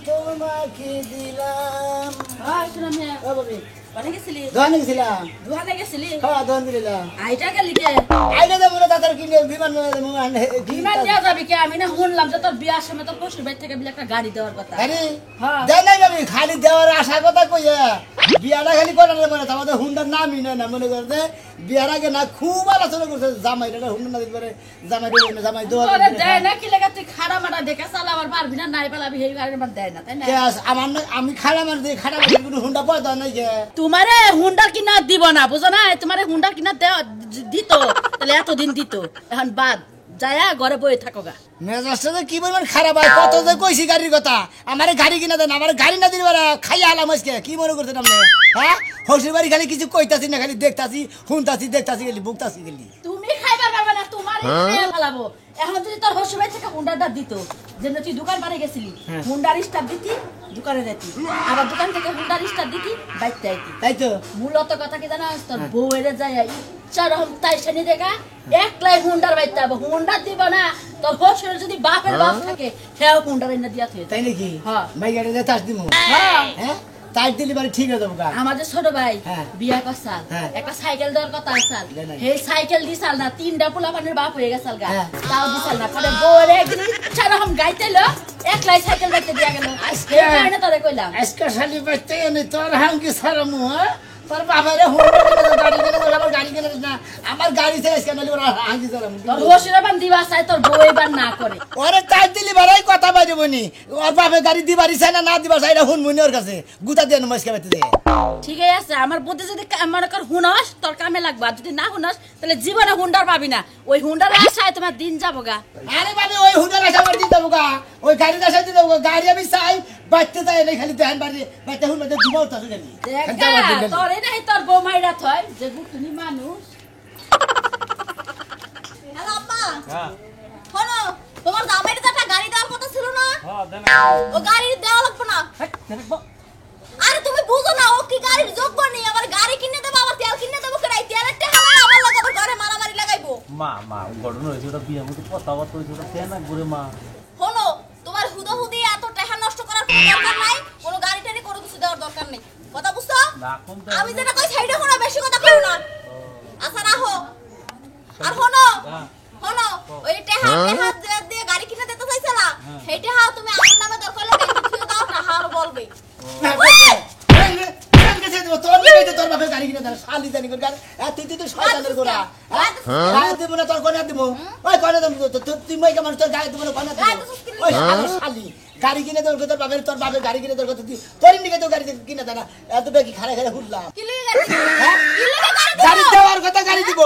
তোমাকে দিলাম শুনো মিয়া ও বাবি কোথায় গেছিলি দোকানে গেছিলাম দোকানে গেছিলি হ্যাঁ দোকান দিলাম আইটা গেলি কে আইলে তো বলে তাদের কিনে বিমান বিমান দেওয়া যাবে কি আমি না শুনলাম যে তোর বিয়ার সময় তোর শ্বশুর বাড়ি থেকে বিলে একটা গাড়ি দেওয়ার কথা আরে হ্যাঁ দেয় নাই বাবি খালি দেওয়ার আশা কথা কইয়া বিয়াটা খালি করার মনে আমাদের হুন্ডার নামই নয় না মনে করতে বিয়ার আগে না খুব আলোচনা করছে জামাই এটা হুন্ডা না দিতে পারে জামাই দেবে না জামাই দেওয়া তোরে দেয় না কি লাগা তুই খাড়া মারা দেখে চালাবার পারবি না নাই পালাবি এই গাড়ি আমার দেয় না তাই না আমার আমি খাড়া মার দিই খাড়া মার কোনো হুন্ডা পয়দা নাই যে তোমারে হুন্ডার কিনা দিব না বুঝো না তোমারে হুন্ডার কিনা দিত তাহলে এতদিন দিত এখন বাদ যায়া ঘরে বয়ে থাকো গা মেজাজটা কি বলবেন খারাপ হয় কত যে কইছি গাড়ির কথা আমারে গাড়ি কিনা দেন আমার গাড়ি না দিলে খাইয়া আলাম আজকে কি মনে করছেন আপনি হ্যাঁ হসির বাড়ি খালি কিছু কইতাছি না খালি দেখতাছি শুনতাছি দেখতাছি গেলি বুকতাছি গেলি তুমি খাইবার পারবে না তোমার পালাবো এখন যদি তোর শ্বশুর বাড়ি থেকে হুন্ডারটা দিত যেন তুই দোকান পারে গেছিলি হুন্ডার স্টার দিতি দোকানে যেতি আবার দোকান থেকে হুন্ডার স্টার দিতি বাইতে আইতি তাই তো মূলত কথা কি জানা তোর বউয়ের যায় ইচ্ছা রকম তাই শুনি দেখা একলাই হুন্ডার বাইতে হবে হুন্ডার দিব না তোর শ্বশুর যদি বাপের বাপ থাকে সেও হুন্ডার এনে দিয়া থুয়ে তাই নাকি হ্যাঁ ভাই গাড়িতে তাস দিমু হ্যাঁ হ্যাঁ তাই দিলি বাড়ি ঠিক আছে গা আমাদের ছোট ভাই হ্যাঁ। বিয়া করছাল হ্যাঁ। একটা সাইকেল দেওয়ার কথা আসাল দেয় নাই। সেই সাইকেল দিছাল না তিনটা পোলা পানের বাপ হয়ে গেছাল গা হ্যাঁ। তাও দিছাল না পরে বউরে একদিন ইচ্ছা রকম গাইতেলো একলাই সাইকেল বাইতে দিয়া গেল আজকে এই কারণে তোরে কইলাম আজকে শালি বাইতে এনে তোর হাঙ্গি সারামু হ্যাঁ তোর বাবারে হুন্ডা কিনে গাড়ি কিনে বলে আমার গাড়ি কিনে না আমার গাড়ি থেকে আজকে নালি ওরা হাঙ্গি সারামু তোর হসিরা বান দিবা চাই তোর বউ এবার না করে ওরে তাই দিলি বাড়াই কথা বাইরে বনি ওর বাপে গাড়ি দিবারি চাই না দিবা চাই না হুনমুনি ওর কাছে গুতা দিয়ে নমস্কার বাইতে দে ঠিকই আছে আমার বুদ্ধি যদি মনে কর হুনস তোর কামে লাগবে আর যদি না হুনস তাহলে জীবনে হুন্ডার পাবি না ওই হুন্ডার আশায় তোমার দিন যাবো গা আরে বাবা ওই হুন্ডার আশা আমার দিতে দেবো গা ওই গাড়ির আশা দিতে দেবো গাড়ি আমি চাই বাইতে যাই না খালি দেহান বাড়ি বাইতে হুন বাইতে দিবাও তাকে গেলি দেখা তোর এই নাই তোর বউ মাইরা থয় যে তুমি মানুষ হ্যালো আম্মা হ্যাঁ শোনো তোমার জামাইয়ের যে একটা গাড়ি দেওয়ার কথা ছিল না হ্যাঁ দেন ও গাড়ি দেওয়া লাগবে না আরে তুমি বুঝো না ও কি গাড়ির যোগ্য নেই আবার গাড়ি কিনে দেবো আবার তেল কিনে দেবো কেন তেলের টাকা আমার লাগাবো ঘরে মারামারি লাগাইবো মা মা ঘটনা হয়েছে ওটা বিয়ের মধ্যে কথাবার্তা হয়েছে ওটা কেন করে মা শোনো তোমার হুদহুদি এত টাকা নষ্ট করার কোনো দরকার নাই কোনো গাড়ি টাড়ি কোনো কিছু দেওয়ার দরকার নেই কথা বুঝছো না কোন আমি যেটা কই সাইডে কোনো বেশি কথা কইও না আচ্ছা রাখো আর শোনো শোনো ওই টাকা দিয়ে গাড়ি কিনে দিতে চাইছলা সেই টাকা তুমি আমার নামে দরকার লাগে কিছু দাও না হার বলবে তোর নিয়ে তোর বাপের গাড়ি কিনে দেন শালি জানি করে গাড়ি তুই তুই শয়তানের গোড়া হ্যাঁ দেবো না তোর কোনে দেবো ওই কোনে দেবো তুই মই কেমন তোর গাড়ি দেবো না কোনে দেবো ওই শালি গাড়ি কিনে তোর তোর বাপের গাড়ি কিনে তোর কথা তুই তোর নিকে তোর গাড়ি কিনে দেয় না এত বেশি খাড়া খাড়া হুল্লাম কি লাগে কি লাগে গাড়ি দেওয়ার কথা গাড়ি দিব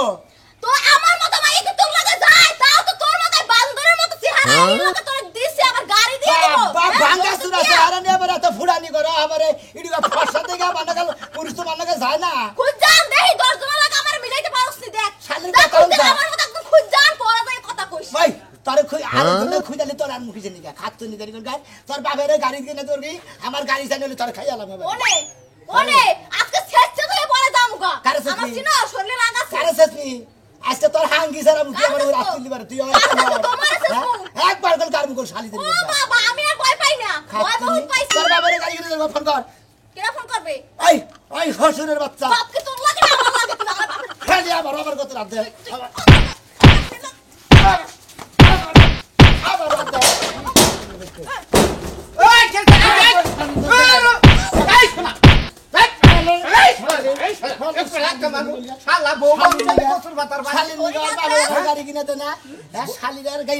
তো আমার মত ভাই কি তোর লাগে যায় তাও তো তোর মাথায় বান্দরের মত চেহারা এই লাগে তোর দিছে আবার গাড়ি দিয়ে দেবো ভাঙ্গা সুরা চেহারা নিয়ে আবার এত ফুড়ানি করো আমারে ইডিকা ফসা থেকে বানাকাল পুরুষ তো বানাকা যায় না খুদ জান দেই 10 জন লাগে আমার মিলাইতে পারছ নি দেখ শালির দেখ, কথা বলছা। আমার মত একদম খুদ জান পড়া যায় কথা কইছ ভাই তোর আর খুঁজালি তোর আর মুখে নিকা খাত নি গাড়ি গাড়ি তোর বাপের গাড়ি কিনে তোর কি আমার গাড়ি চাইলে তোর খাই আলাম ওনে ওনে আজকে শেষে তুই পড়ে যামুগা কারে শেষ আমার নি? চিনা শরীরে লাগাছে কারে শেষনি আজকে তোর হাঙ্গি সারা মুখে আমার রাস্তা দিবার তুই তোমার শেষ মু। একবার কল কার মুখ শালি ও দিবি বাবা আমি আর ভয় পাই না ভয় বহুত পাইছি তোর বাপের গাড়ি কিনে ফোন কর কেরা ফোন করবে ওই ওই হসুরের বাচ্চা বাপকে তোর লাগে না আমার লাগে তুই আমার বাপের খালি আবার কত রাত দে আবার রাত দে ওই খেলতে শালা বউ বান্ধবী কসুর ভাতার বাড়ি গাড়ি কিনে তো না শালিদার গাই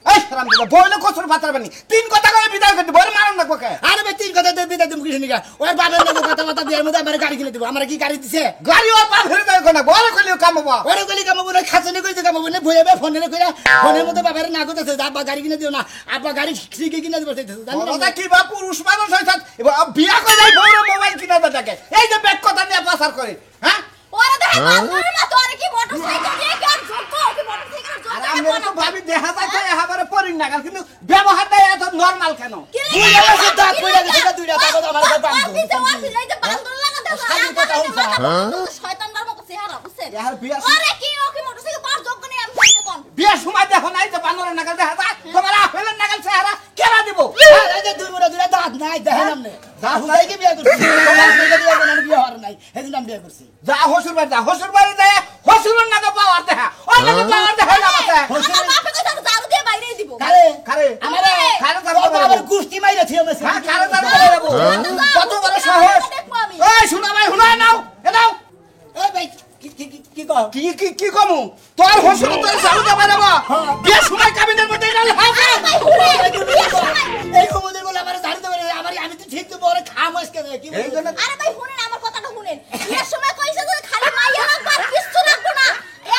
এই হারামজাদা বইলে কসুর ভাতার বাড়ি তিন কথা কই বিদায় করতে বড় মারন না কোকে আরে ভাই তিন কথা দেবি তুমি কিছু নিকা ওই বাবার লোক কথা কথা বিয়ার মধ্যে আমার গাড়ি কিনে দেবো আমার কি গাড়ি দিছে গাড়ি ওর পা ফেরে দেয় কোনা বড় কইলিও কামবা ওরে গলি কামাবো না খাসনি কইতে কামাবো না ভইবে ফোনে কইরা ফোনের মধ্যে বাবার না করতেছে আব্বা গাড়ি কিনে দিও না আব্বা গাড়ি ঠিকই কিনে দেবো জানি ওটা না কি বা পুরুষ মানুষ হইছে এবার বিয়া কই যাই বড় মোবাইল কিনা দেটাকে এই যে ব্যাগ কথা নিয়ে পাসার করে হ্যাঁ ওরে দেখ বান্দরের মত আর কি মোটরসাইকেল দিয়ে কি আর যোগ্য কি মোটরসাইকেল আর যোগ্য আমরা তো ভাবি দেখা যায় এবারে পরিণ না কিন্তু ব্যবহারটা এত নরমাল কেন দুই গেছে দাঁত পড়ে গেছে দুইটা তাকো আমার কাছে বান্ধব বান্দর লাগা দেব শালির কথা হইছে শয়তানদার মত চেহারা বুঝছে ইয়ার বিয়া আরে কি ও কি মোটরসাইকেল পার যোগ্য নেই আমি কইতে কোন বিয়া সময় দেখো নাই যে বানরের নাগাল দেখা যায় তোমার আপেলের নাগাল চেহারা কেনা দিব দেখেন আপনি হুদাইকে বিয়ে করছি তোমার থেকে বিয়ে করে বিয়ে হওয়ার নাই সেদিন আমি বিয়ে করছি যা শ্বশুর বাড়ি যা শ্বশুর বাড়ি যায় শ্বশুরের নাকি পাওয়ার দেখা ওই নাকি পাওয়ার দেখা না মাথা আমার বাপে কইছে ঝাড়ু দিয়ে বাইরে দিব কারে খারে আমারে খারে তোর বাবার গুষ্টি মাইরা থিও মেছে হ্যাঁ খারে তার বলে দেব কত বড় সাহস এই শুনা ভাই শুনা নাও এ নাও এই ভাই কি কও কি কমু তোর শ্বশুর তোর চালু দেবা দেব বিয়ে সময় কাবিনের মধ্যে এটা হবে এই কমদের বলে আমার ঝাড়ু দেবে আমার আমি তো ঠিক তো বড় খাম আজকে কি এই জন্য আরে ভাই শুনেন আমার কথাটা শুনেন বিয়ের সময় কইছে যে খালি মাইয়া লাগবে আর কিছু লাগবে না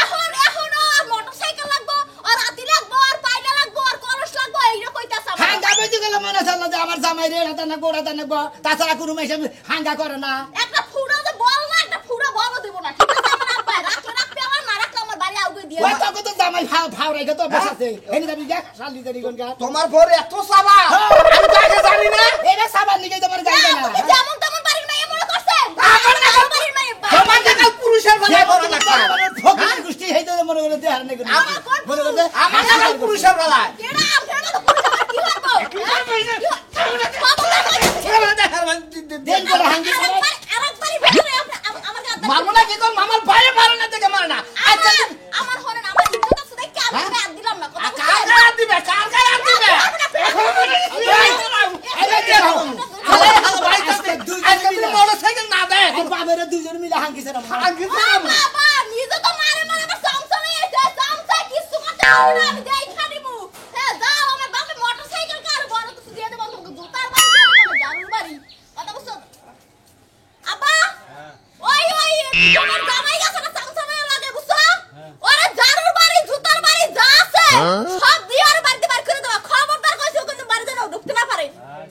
এখন আর মোটরসাইকেল লাগবে আর হাতি লাগবে আর পায়না লাগবে আর কলস লাগবে এইটা কইতাছ হাঙ্গা আমার বইতে গেল মনে চাল যে আমার জামাই রে হাতা না গোড়া দানা গো তাছাড়া কোনো মেশে হাঙ্গা করে না একটা ফুড়া যে বল না একটা ফুড়া বল দেব না ঠিক আছে আমার আব্বা রাখতে আমার না রাখলে আমার বাড়ি আউগে দিয়ে ওই তো কত জামাই ফাও রেখে তো বসাতে এনি দাবি দেখ শালি দেরি কোন গা তোমার পরে এত সাবা আমি তাকে জানি না এরা সাবান নিকে তোমার গাই না যেমন তেমন বাড়ির মেয়ে মনে করছে আমার না বাড়ির মেয়ে তোমার দেখা পুরুষের বেলা বড় না ফকির গুষ্টি হেইতে মনে করে দেহার নাই করে মনে করে আমার দেখা পুরুষের বেলা কেডা আপনারা তো পুরো কি করব দেন করে হাঙ্গি আরেকবারই ভেতরে আমার গাদা মারবো না কি তোর মামার বাইরে মারো না থেকে মারে না আচ্ছা আমার হরেন আমার ইজ্জত আছে দেখি আমি গাদ দিলাম না কথা কার গায়ে দিবে কার গায়ে দিবে মোটরসাইকেল না দেয় বাবারে দুজন মিলে হাঙ্গিছে না বাবা নিজে তো মারে মারে আমার সামসামে এসে সামসা কিছু করতে হবে না আমি দেখা নিবো হ্যাঁ যাও আমার বাপে মোটরসাইকেল কার বড় কিছু দিয়ে দেব তোমাকে জুতার বাড়ি দিয়ে দেব জানুর বাড়ি কথা বুঝছো আব্বা ওই তোমার জামাই গেছে না সামসামে লাগে বুঝছো ওরে জানুর বাড়ি জুতার বাড়ি যা আছে সব দিয়ে আর বাড়িতে বার করে দেব খবরদার কইছো কিন্তু বাড়ি যেন ঢুকতে না পারে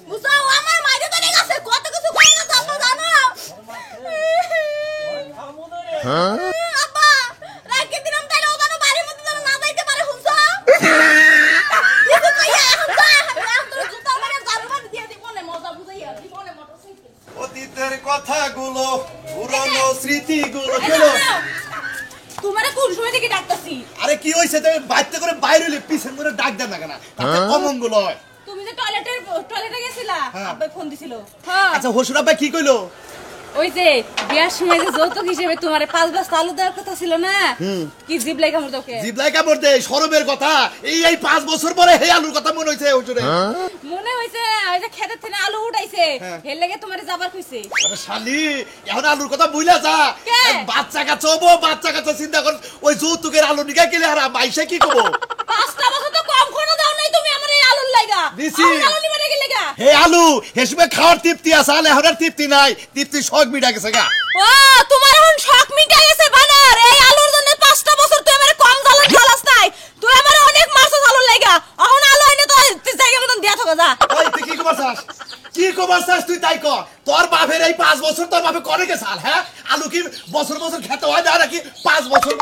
বুঝছো আমার মাইরে তো নিয়ে গেছে কত কিছু কই গেছে আব্বা জানো আব্বা রাখি দিলাম তাইলে ওখানে বাড়ির মধ্যে যেন না যাইতে পারে হুনছো কিছু কইয়া এখন যা এখন তোর জুতা মারে জারু মার দিয়ে দিব না মজা বুঝাইয়া দিব না মোটরসাইকেল অতীতের কথাগুলো পুরনো স্মৃতিগুলো কেন তোমারে কোন সময় থেকে ডাকতাছি আরে কি হইছে তুমি বাইতে করে বাইরে হইলে পিছন করে ডাক দেন না কেন তাতে অমঙ্গল হয় তুমি যে টয়লেটে গেছিলা হ্যাঁ। আব্বাই ফোন দিছিল হ্যাঁ আচ্ছা হসুর আব্বা কি কইলো ওই যে বিয়ার সময় যে যৌতুক হিসেবে তোমারে 5 বস্তা আলু দেওয়ার কথা ছিল না কি জিব লাই কামড় তোকে জিবলাই কামড় দে শরমের কথা এই 5 বছর পরে হে আলুর কথা মনে হইছে হসুরে মনে হইছে ওই যে খেতের থেকে আলু উঠাইছে হের লাগে তোমারে যাবার কইছে আরে শালি এখন আলুর কথা বুইলা যা কে? বাচ্চা কাচ্চা চিন্তা কর ওই যৌতুকের আলু নিকা গেলে আর মাইসে কি কব 5টা বছর তো কম খরচ দাও নাই তুমি আমারে আলুর লাগা দিছি। আলু নিবারে কি লাগা হে আলু হেসবে খাওয়ার তৃপ্তি আছে আলে এখন আর তৃপ্তি নাই তৃপ্তি শখ মিটা গেছে গা ও তোমার এখন শখ মিটা গেছে বানার এই আলুর জন্য 5টা বছর তুই আমারে কম জ্বালা খালাস নাই তুই আমারে অনেক মাছ আলুর লাগা এখন আলু আইনে তো জায়গা মতন দিয়া থাকো যা ওই তুই কি কবার চাস তুই তাই কর তোর বাপের এই 5 বছর তোর বাপে করে গে সাল হ্যাঁ আলু কি বছর বছর খেতে হয় না নাকি 5 বছর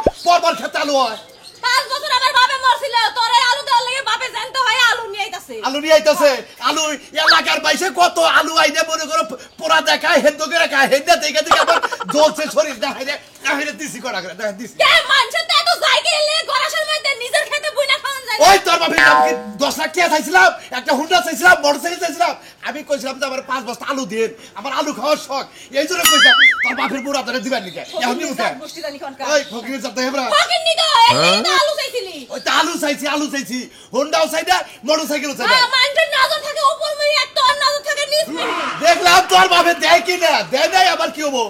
পর খেতে আলু হয় 5 বছর আমার বাপে মরছিল তোর এই আলু দেওয়ার লাগে বাপে জানতে হয় আলু নিয়ে আইতাছে আলু নিয়ে আইতাছে আলু এলাকার বাইসে কত আলু আইনে মনে করো পোড়া দেখায় হেন্দ করে খায় হেন্দা থেকে থেকে আবার জ্বলছে শরীর দেখাই রে দিছি করা করে দেখা দিছি কে মানুষের তো এত জায়গা এলে গরাসের মধ্যে নিজের খেতে বুইনা খাওয়ান যায় ওই তোর বাপের নাম কি 10 লাখ টাকা চাইছিলাম একটা হুন্ডা চাইছিলাম মোটরসাইকেল চাইছিলাম আমি কইছিলাম যে আমার 5 বস্তা আলু দেন আমার আলু খাওয়ার শখ এই জন্য কইছিলাম তোর বাপের বুড়া ধরে দিবার নিকে এখন দিমু কে গোষ্ঠী জানি কোনকা ওই ফকিরের সাথে হেবরা ফকির নি তো এই তো আলু চাইছিলি ওই তো আলু চাইছি হুন্ডাও চাইদা মোটরসাইকেলও চাইদা মানুষের নজর থাকে উপর মুই আর তোর নজর থাকে নিচ মুই দেখলাম তোর বাপে দেয় কি না দেয় নাই আবার কি হবো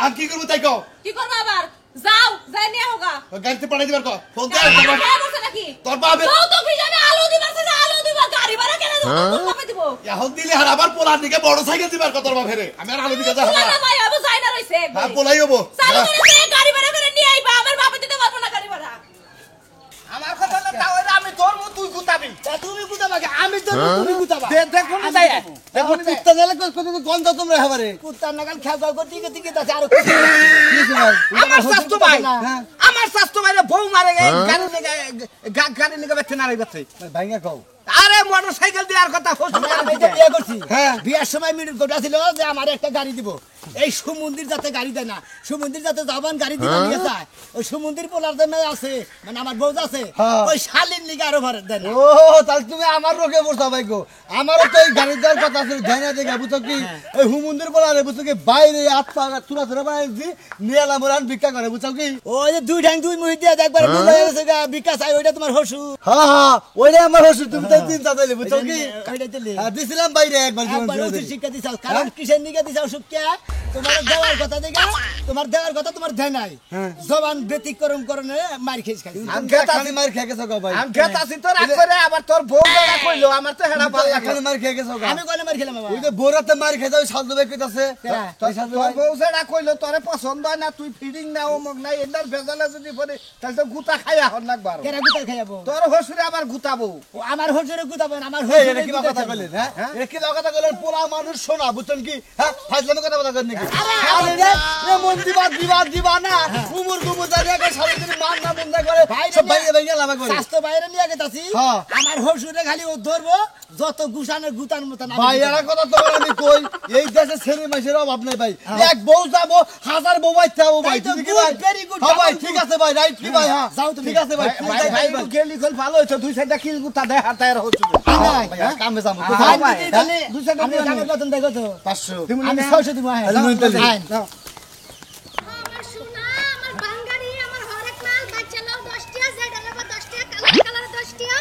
আর কি করবো তাই কও কি করব আবার যাও যাই নিয়ে হোগা ওই গাড়িতে পাঠাই দিবার কও ফোন দে নাকি তোর বাপে যাও তো ভিজনে আলু দিবার সে আলু দিবা গাড়ি ভাড়া কেন বাপে দিব এখন দিলে আর আবার পোলার দিকে মোটরসাইকেল দিবার কত তোর বাপে রে আমি আর আলু দিকে যাবো না না ভাই আবু যাই না রইছে হ্যাঁ পোলাই হবো চালু করে দে গাড়ি ভাড়া করে নিয়ে আইবা আমার বাপে দিতে পারবো না গাড়ি ভাড়া আমার কথা না তাও আমি তোর মু তুই গুতাবি তুমি কুতাবা আমি তো তুমি কুতাবা দেখুন যাই দেখুন কুত্তা গেলে কত গন্ধ তোমরা হবারে কুত্তার নাগাল খেয়া করতে গিয়ে আছে আর আমার শাস্ত্র ভাই আমার শাস্ত্র ভাই বউ মারে গাড়ি নিয়ে বেঁচে না রইবে ভাঙ্গা খাও আরে মোটরসাইকেল দেওয়ার কথা আমি তো বিয়ে করছি হ্যাঁ। বিয়ের সময় মিনিট গোটা ছিল যে আমার একটা গাড়ি দিব এই সুমন্দির যাতে গাড়ি দেয় না, সুমন্দির যাতে জবান গাড়ি দিতে নিয়ে যায়, ওই সুমন্দির পোলার জন্য আছে, মানে আমার বউ আছে, হ্যাঁ। ওই শালির লিগে আরো ভাড়া দেয় না। ও তাহলে তুমি আমার রোগে পড়ছো ভাই গো, আমারও তো এই গাড়ি দেওয়ার কথা আছে, ধ্যান দেখে বুঝছো কি ওই হুমুন্দির বলারে বুঝছো কি বাইরে হাত পা তুলা তুলা বানাইছি নিয়ে এলাম ওরা ভিক্ষা করে বুঝছো কি। ওই যে দুই ঠ্যাং দুই মুহি দিয়ে একবার বিকাশ আই, ওইটা তোমার হসু। হ্যাঁ ওইটাই আমার হসু, তুমি তো চিন্তা দিলে বুঝছো কি। ওইটা দিলে দিছিলাম বাইরে একবার একবার উচিত শিক্ষা দিছাও, কারণ কিসের নিকে দিছাও সুখ্যা, তোমার দেওয়ার কথা দেখে, তোমার দেওয়ার কথা তোমার দেয় নাই, জবান ব্যতিক্রম করণে মার খেয়ে খাইছি। আমি মার খেয়ে গেছো গো ভাই, আমি খেত আছি তো রাগ করে, আবার তোর বউ রাগ কইলো, আমার তো হেডা ভালো লাগে। এখানে মার খেয়ে গেছো গো। আমি কয়নে মার খেলাম বাবা? ওই যে বোরাতে মার খেয়ে যাও সাজু ভাই কইতাছে তুই সাজু তোর ভাই বউ সেটা কইলো তোরে পছন্দ হয় না, তুই ফিডিং না অমুক নাই, এটার ভেজালে যদি পড়ে তাহলে তো গুতা খাইয়া হন লাগবার। কেরা গুতা খাইয়াবো? তোর হসুরে আবার গুতাবো। ও আমার হসুরে গুতাবো না, আমার এই হসুরে এটা কি কথা কইলেন হ্যাঁ এটা কি কথা কইলেন, পোলা মানুষ শোনা বুঝছেন কি হ্যাঁ ফাজলামি কথা কইলেন নাকি। আরে রে এমন দিবা না কুমুর কুমুর দাঁড়িয়ে গেছে সারা দিন মান না বন্ধ করে সব বাইরে বাইরে লাভ করে স্বাস্থ্য বাইরে নিয়ে গেতাছি, হ্যাঁ। আমার হসুরে খালি ও ধরবো যত গুসানের গুতার মতন আমি ভাই এরা কথা তোমার আমি কই এই দেশে ছেলে মাইসের অভাব নাই ভাই, এক বউ যাবো হাজার বউ বাইতে যাবো ভাই, তাই তো তুমি কি good, ভাই very good, হ্যাঁ ভাই যাও ঠিক আছে ভাই রাইট কি ভাই হ্যাঁ যাও তুমি। ঠিক আছে ভাই ভাই ভাই গেলি কল ভালো হইতো, দুই সাইডটা কি গুতা দেয় হাতে আর হসুরে। ভাই, ভাই কামে যাবো হ্যাঁ, ভাই, দিদি তাহলে দুই সাইডটা আমি দিও জানার বেতন দেখো তো 500 আমি 600 দিব। হ্যাঁ আমি তাহলে আইন। আমার সোনা, আমার বাঙ্গারি, আমার হরেক মাল, বাচ্চা লাও 10 টাকা, যেটা নেবা 10 টাকা, কালার কালার 10 টাকা।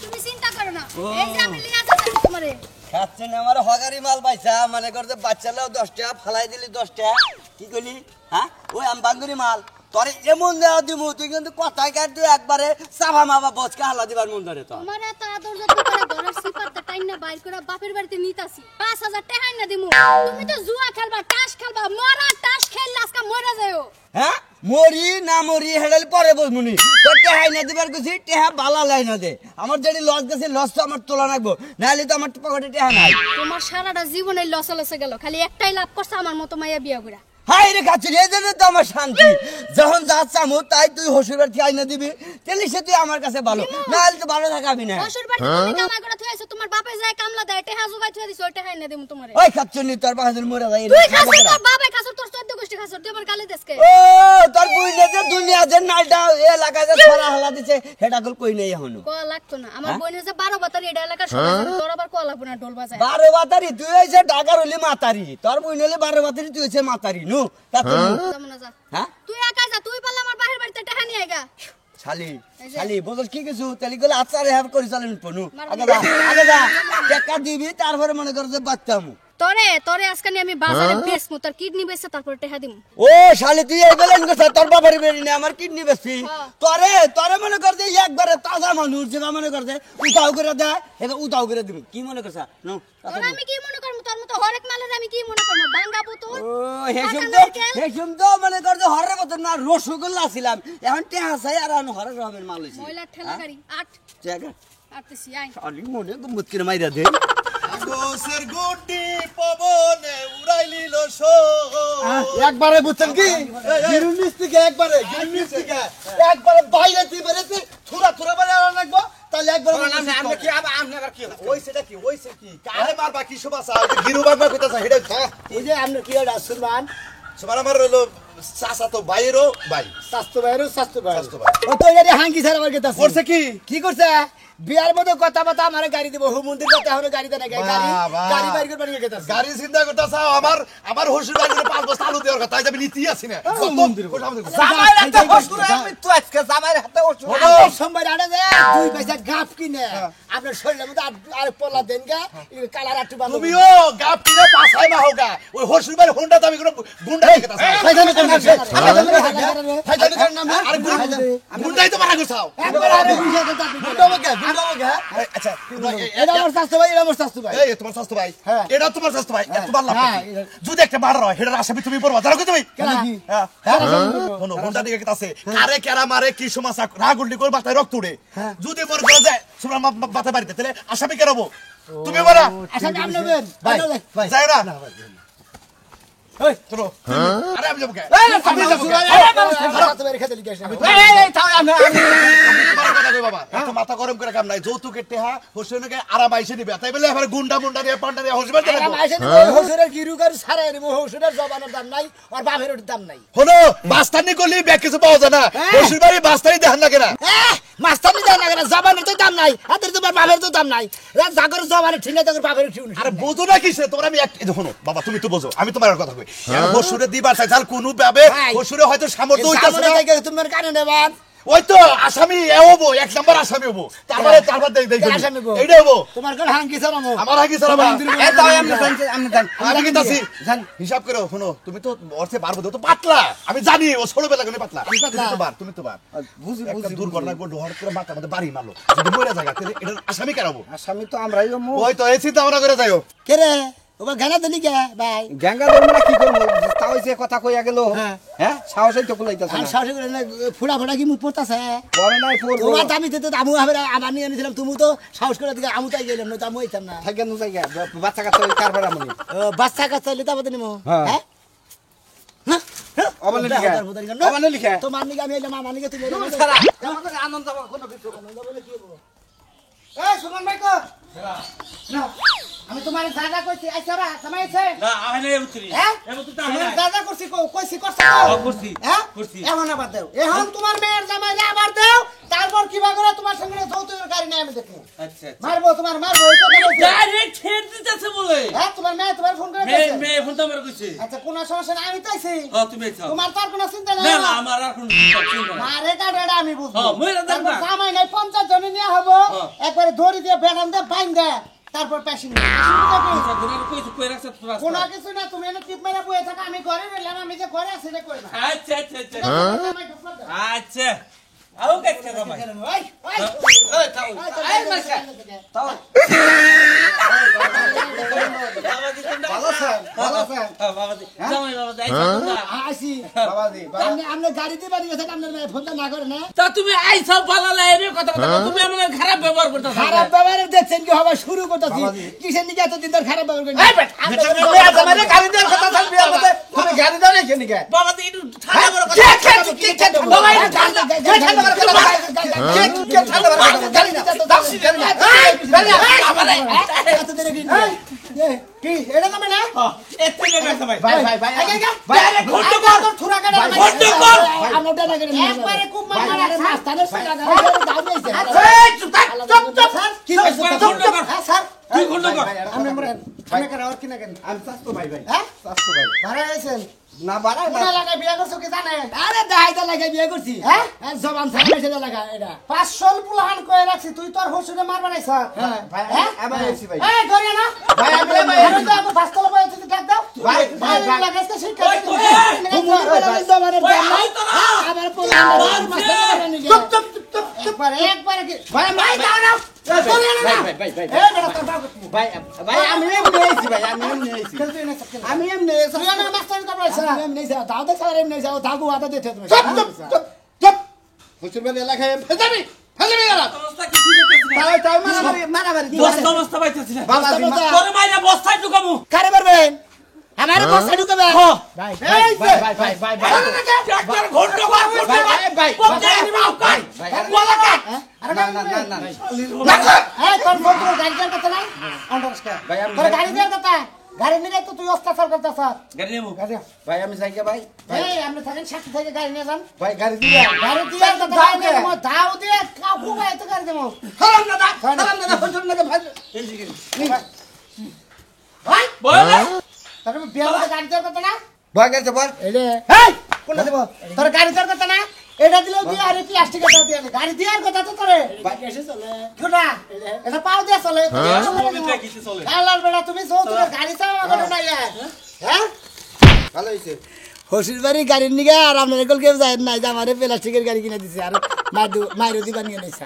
তুমি চিন্তা করো না, এই যে আমি লিয়া যাচ্ছি তোমারে। খাচ্ছেন আমার হগারি মাল পাইছা মানে করতে বাচ্চালাও 10 টাকা ফালাই দিলি 10 টাকা কি কইলি হ্যাঁ ওই আম বাঙ্গুরি মাল তোরে এমন দেওয়া দিমু তুই কিন্তু কথায় কাট তুই একবারে সাফা মাবা বচকা হালা দিবার মন ধরে তো তোমার এত আদর যত্ন করে ঘরের সিপারটা টাইনা বাইর করে বাপের বাড়িতে নিতাছি 5000 টাকা না দিমু। তুমি তো জুয়া খেলবা, তাস খেলবা, মরা তাস খেললে আজকে মরে যাও। হ্যাঁ মরি না মরি হেডাল পরে বলমুনি তোর টেহাই না দিবার কইছি টেহা বালা লাই না দে আমার যেটি লস গেছে লস তো আমার তোলা রাখবো নাহলে তো আমার পকেটে টেহা নাই তোমার সারাটা জীবনে লসে লসে গেল, খালি একটাই লাভ করছে আমার মতো মাইয়া বিয়া কইরা। হাই রে খাচ্ছিস এই জন্য তো আমার শান্তি যখন যা চামো তাই তুই হসুরের ঠিয়াই না দিবি তাহলে সে তুই আমার কাছে ভালো নাহলে তো ভালো থাকাবি না শ্বশুর বাড়িতে তুমি কামাই করে থুইছো, তোমার বাপে যায় কামলা দেয়, টাকা জোগাই থুই দিছো, ওই টাকা না দিমু তোমারে। ওই খাচ্ছনি তোর পাশে মরে যাই তুই খাসর, তোর বাপে খাসর, তোর 14 গোষ্ঠী খাসর, তুই আমার গালে দেশকে। ও তোর বুঝলে যে দুনিয়া যে নালটা এলাকায় যে ছড়া হালা দিছে সেটা কল কই নাই এখনো কোয়া লাগতো না, আমার বোনের যে 12 বাতারি এটা এলাকার সবাই তোর আবার কোয়া লাগতো না, ঢোল বাজায়। 12 বাতারি তুই হইছে ঢাকার হলি মাতারি তোর বুঝ হলে 12 বাতারি তুই হইছে মাতারি নু যাবো না, যা। হ্যাঁ তুই একা যা, তুই পারলে আমার বাহির বাড়িতে টাকা নিয়ে আইগা। শালি এই যে। শালি বলছ কি কিছু তালি গলে আচার হ্যাভ করি চলেন পনু আগে যা টাকা দিবি তারপরে মনে কর যে বাচ্চামু তোরে আজকে নিয়ে আমি বাজারে বেচমু, তোর কিডনি বেচে তারপর টাকা দিমু। ও শালি তুই এই বলেন কথা তোর বাবার বেরি না আমার কিডনি বেশি হ্যাঁ। তোরে মনে কর যে একবারে তাজা মানুষ যে মনে কর যে উঠাও করে দে এটা উঠাও করে দিবি কি মনে করছ নো তোর আমি কি মনে করবো, তোর মতো হরেক মালের আমি কি মনে করবো, ভাঙ্গা পুতুল। ও নারকেল। হেসুম তো মনে কর যে হরের মতন না রসগোল্লা ছিলাম এখন টেহা চাই আর এখন হরের রহমের মাল হইছে মহিলার ঠেলা গাড়ি আট জায়গা আটতেছি আই। শালি মনে গুমত করে মাইরা দে গোসের গুটি পবনে উড়াইলিল শো একবারে বুঝছেন কি গিরুনিস থেকে একবারে গিরুনিস থেকে একবারে বাইরে তুই বেরেতে থুরা থুরা বাইরে আনা লাগবো তাহলে একবারে আমরা কি আমরা আবার কি ওই সেটা কি ওই সে কি কারে মারবা কি শোভাসা গিরু বারবার কইতাছে হেডা এই যে আমরা কি এটা সুরমান সবার আমার হলো চাচা তো বাইরও বাই স্বাস্থ্য বাইরে স্বাস্থ্য বাইরে স্বাস্থ্য ভাই ও তো এর হাঙ্কি ছাড়া আমার কথা করছে কি কি করছে বিয়ার মধ্যে কথা বাতা আমারে গাড়ি দিব হুমন্দির কথা হলো গাড়ি দেনা গাড়ি বাবা। গাড়ি বাইর করে নিয়ে গেছে গাড়ি চিন্তা করতেছ আমার হসুর বাড়ি 5 বস্তা আলু দেওয়ার কথা তাই যাবি নীতি আছি না জামাইর হাতে হসুর আমি তো আজকে জামাইর হাতে হসুর। সোমবার আড়ে যে 2 পয়সা গাপ কিনে আপনার শরীরের মধ্যে আর পলা দেন গা কালার আটু বানো তুমিও গাপ কিনে পাছাই না হোগা ওই হসুর বাড়ি হোন্ডা দামি করে গুন্ডা দেখতাছ ফাইজানো কোন আর গুন্ডাই তো মারা গছাও একবার আরে বুঝে কথা গুন্ডাবো আচ্ছা এটা আমার স্বাস্থ্য ভাই এটা আমার স্বাস্থ্য ভাই এই তোমার স্বাস্থ্য ভাই হ্যাঁ। এটা তোমার স্বাস্থ্য ভাই তোমার লাভ হ্যাঁ, কি? যদি একটা মার হয় হেডার আশা তুমি পড়বা জানো কি তুমি কেন কি হ্যাঁ শোনো গুন্ডা দিকে আছে কারে কেরা মারে কি সমস্যা রাগুল্লি করে মাথায় রক্ত উড়ে যদি মর করে যায় সুরা মাথা বাড়িতে তাহলে আসামি কেরাবো তুমি বলা আচ্ছা নাম নেবেন ভাই ভাই যাই না এই চলো আরে আমি যাবো কে আমি স্বাস্থ্য ভাই খেতে লিখে এই থাও আমি কথা কই বাবা এত মাথা গরম করে কাম নাই যৌতুকের টেহা হোসেনকে আরাম আইসে নিবে তাই বলে এবার গুন্ডা মুন্ডা দিয়ে পান্ডা দিয়ে হোসেন আর মাইসে নিব হসুরের গিরু করে সারাই নিব হসুরের জবানের দাম নাই আর বাপের দাম নাই হলো বাস্তানি করলি ব্যাগ কিছু পাওয়া যায় না হোসেন বাড়ি বাস্তানি দেখান না কেনা মাস্টার নিতে না কেন জবানের তো দাম নাই হাতের তোমার বাপের তো দাম নাই জাগর জবানের ঠিক নাই তোর বাপের ঠিক আরে বোঝো না কিসে তোমরা আমি এক দেখো বাবা তুমি তো বোঝো আমি তোমার কথা কই হোসুরে দিবার চাই যার কোনো ভাবে হোসুরে হয়তো সামর্থ্য হইতাছে না তোমার কানে নেবান ওই তো আসামি হবো এক নাম্বার আসামি হবো তারপর দেখ আসামি হবো। এইটা হবো তোমার কানে হাঙ্কি ছাড়ামো আমার আগে সারা এই দাও আমরা জান আমি কিন্তু আছি হিসাব করো শোনো তুমি তো অর্থে পারবো তো পাতলা আমি জানি ও ছোট বেলা কোনে পাতলা তুমি তো বার বুঝি একটা দুর্ঘটনা ঘটলো হঠাৎ করে মাথা মধ্যে বাড়ি মারলো যদি মরে যায় তাহলে এটা আসামি কারাবো আসামি তো আমরাই ওই তো এই চিন্তা ভাবনা করে যাইও কে রে ওবা গানা দিলি কে ভাই গ্যাঙ্গা ধর্মরা কি করবো তাও যে কথা কইয়া গেল হ্যাঁ সাহসই তো কুলাইতাছে আর না শাশুড়ি করে ফুড়া ফুড়া কি মুখ পড়তাছে পরে নাই পড়বো তোমার দামি তো আমু হবে আমার নিয়ে এনেছিলাম তুমি তো সাহস করে দিকে আমু তাই গেলাম না তো আমু হইতাম না থাকে নু জায়গা বাচ্চা কাচ্চা ওই কারবার আমনি বাচ্চা কাচ্চা লিতা বদে নিমো হ্যাঁ। হ্যাঁ অবলে লিখা অবলে লিখা তোমার নিকে আমি এলাম আমার নিকে তুমি এলাম সারা আমাদের আনন্দ পাবো কোনো কিছু এই সুমন ভাই কো না আমি তোমার দাদা কইছি আইছরা সমাইছে না আহে নাই উতরি হ্যাঁ এমন তো আমি আহে দাদা করছি কইছি করছ করছি হ্যাঁ করছি এখন আবার দাও এখন তোমার মেয়ের জামাই আবার দাও তারপর কিবা করে তোমার সঙ্গে যৌতুকের গাড়ি নিয়ে আমি দেখো আচ্ছা মারবো তোমার মারবো এই কথা বলছি ডাইরেক্ট ছেড়ে দিতেছে বলে হ্যাঁ তোমার মেয়ে তোমার ফোন করে মে কইছে মে ফোন তো আমার কইছে আচ্ছা কোন সমস্যা নাই আমি তাইছি ও তুমি আইছো তোমার তার কোনো চিন্তা নাই না না আমার আর কোনো চিন্তা নাই মারে কাটাটা আমি বুঝবো হ্যাঁ, মইরা দেখ না। তারপর জামাই নাই 50 জন নিয়ে হবো হ্যাঁ। একবারে দড়ি দিয়ে বেগান দিয়ে বাইন দে তারপর পেশিং আচ্ছা গুনার কইছে কই রাখছ তো কোনো কিছু না তুমি এনে টিপ মেরে বসে থাকা আমি ঘরে রইলাম আমি যে ঘরে আছি রে কই না আচ্ছা আচ্ছা আচ্ছা জামাই ঢুকলো তো। আচ্ছা আও কাছে জামাই ওই ওই এই তাও এই মাসা তাও বাবা দি কোনটা ভালো স্যার ভালো স্যার বাবা দি জামাই বাবা দি আসি বাবা দি আপনি গাড়িতে বাড়ি গেছেন আপনার মেয়ে ফোনটা না করে না তা তুমি আইছো পালালা এর কথা কথা তুমি আমাকে খারাপ ব্যবহার করতেছ খারাপ ব্যবহার দেখছেন কি হবে শুরু করতেছি কিসের নিকে এতদিন ধরে খারাপ ব্যবহার করেন আমাদের গাড়ি দেওয়ার কথা থাকবে আমাদের তুমি গাড়ি দাও না কেন কে বাবা দি একটু ঠান্ডা করে কথা বাবা এটা ঠান্ডা গাড়ি কি এটা নামে না এতে গেছে ভাই ভাই ভাই ভাই ভাই আরে ঘন্টা কর থুরা কাটা ঘন্টা কর আমরা না করে একবারে খুব মারা মাস্টারের সাথে দাও দিয়েছে এই চুপ থাক চুপ চুপ কি ঘন্টা কর স্যার তুই ঘন্টা কর আমি মরেন আমি করে আর কি না কেন আমি চাচ্তো ভাই ভাই হ্যাঁ চাচ্তো ভাই ভাড়া আইছেন না বাড়াই কোনা লাগা বিয়া করছো কি জানে আরে দাইটা লাগা বিয়া করছি হ্যাঁ জবান ছাড়া সেটা লাগা এটা 500 পুলাহান কই রাখছি তুই তোর হসুরে মারবা নাই স্যার হ্যাঁ ভাই আমি আইছি ভাই এই ধরে না ভাই, আমি আমি তো ফাস্তলা বই তুই ডাক দাও ভাই, ভাই, ভাই। লাগাইছে শিক্ষা ওই, ওই, জবানের ওই, দাম নাই ওই, তো না। আবার পুলাহান মাস্টার চুপ চুপ চুপ একবার কি ভাই ভাই দাও না ধরে না ভাই ভাই ভাই এই বেটা তোর বাবা ভাই ভাই আমি এমনি আইছি ভাই আমি এমনি আইছি আমি এমনি তুই না মাস্টার তো বলছ আমি নেই দাও তো স্যার এমনি যাও দাগু আদা দিতে তুমি চুপ চুপ চুপ চুপ হুজুর ভাই এলাকায় ফেজাবি ফেজাবি গেল অবস্থা কি ঠিক আছে তাই তাই মারামারি বস্তা বস্তা পাইতেছি না বাবা দি তোর মাইরা বস্তায় ঢুকামু কারে পারবেন আমার বসা ঢুকাবে ভাই ভাই ভাই ভাই ভাই ভাই ট্রাক্টর ঘন্টা কর ভাই বলতে নিবাও কাই বলা কা না না না না এই কোন বন্ধু গাড়ি চালাতে কথা নাই আন্ডারস্ট্যান্ড ভাই আমি তোর গাড়ি চালাতে কথা গাড়ি নিয়ে তো তুই অত্যাচার করতেছ গাড়ি নেবো ভাই আমি যাই ভাই এই আমরা থাকেন সাথে থেকে গাড়ি নিয়ে যান ভাই গাড়ি দিয়া গাড়ি দিয়ে তো দাও দে দাও দিয়ে কাকু গাড়ি তো গাড়ি দেবো হারাম দাদা হুজুর নাকি ভাই ভাই বলে তোর বিয়ে করে গাড়ি চালাতে কথা না ভাই গেছে বল এলে এই কোনটা দেব তোর গাড়ি চালাতে কথা না এটা দিলেও দিয়ে আর প্লাস্টিকের দাও দিয়ে গাড়ি দেওয়ার কথা তো তোরে কোটা এটা পাও দিয়ে চলে কিছু চলে আল্লাহর বেটা তুমি চৌধুরীর গাড়ি চালাও কথা না হ্যাঁ ভালো হইছে হসুর বাড়ি গাড়ির নিগে আর আপনার কেউ যায় নাই যে আমার প্লাস্টিকের গাড়ি কিনে দিছে আর মাইরও দিবা নিয়ে নেই স্যার